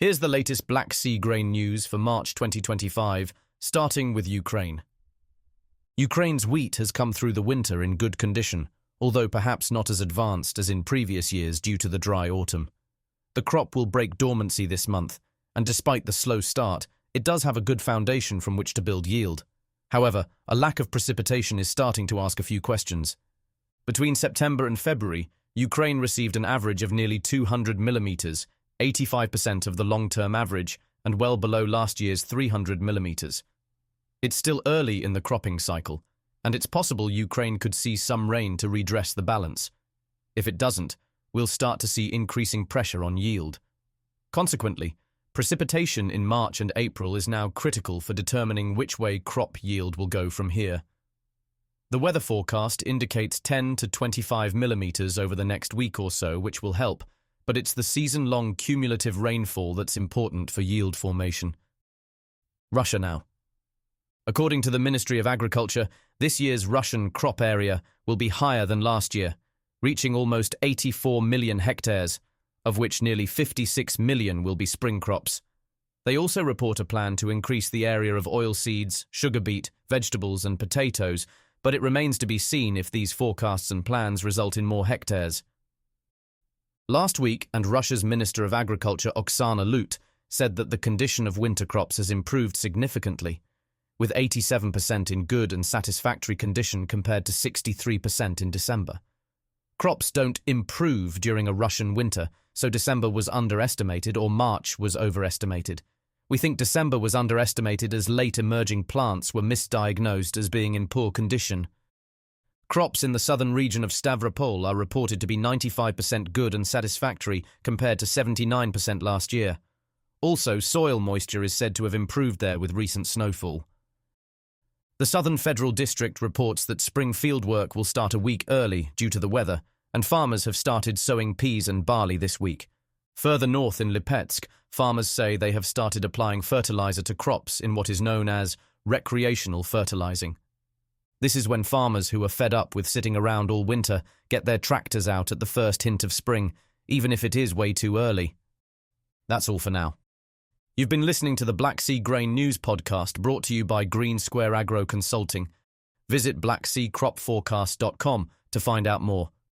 Here's the latest Black Sea grain news for March 2025, starting with Ukraine. Ukraine's wheat has come through the winter in good condition, although perhaps not as advanced as in previous years due to the dry autumn. The crop will break dormancy this month, and despite the slow start, it does have a good foundation from which to build yield. However, a lack of precipitation is starting to ask a few questions. Between September and February, Ukraine received an average of nearly 200 millimeters, 85% of the long-term average, and well below last year's 300 millimeters. It's still early in the cropping cycle, and it's possible Ukraine could see some rain to redress the balance. If it doesn't, we'll start to see increasing pressure on yield. Consequently, precipitation in March and April is now critical for determining which way crop yield will go from here. The weather forecast indicates 10 to 25 millimeters over the next week or so, which will help, but it's the season-long cumulative rainfall that's important for yield formation. Russia now. According to the Ministry of Agriculture, this year's Russian crop area will be higher than last year, reaching almost 84 million hectares, of which nearly 56 million will be spring crops. They also report a plan to increase the area of oilseeds, sugar beet, vegetables and potatoes, but it remains to be seen if these forecasts and plans result in more hectares. Last week, Russia's Minister of Agriculture Oksana Lut said that the condition of winter crops has improved significantly, with 87% in good and satisfactory condition compared to 63% in December. Crops don't improve during a Russian winter, so December was underestimated or March was overestimated. We think December was underestimated as late emerging plants were misdiagnosed as being in poor condition. Crops in the southern region of Stavropol are reported to be 95% good and satisfactory compared to 79% last year. Also, soil moisture is said to have improved there with recent snowfall. The Southern Federal District reports that spring fieldwork will start a week early due to the weather, and farmers have started sowing peas and barley this week. Further north in Lipetsk, farmers say they have started applying fertilizer to crops in what is known as recreational fertilizing. This is when farmers who are fed up with sitting around all winter get their tractors out at the first hint of spring, even if it is way too early. That's all for now. You've been listening to the Black Sea Grain News podcast brought to you by Green Square Agro Consulting. Visit blackseacropforecast.com to find out more.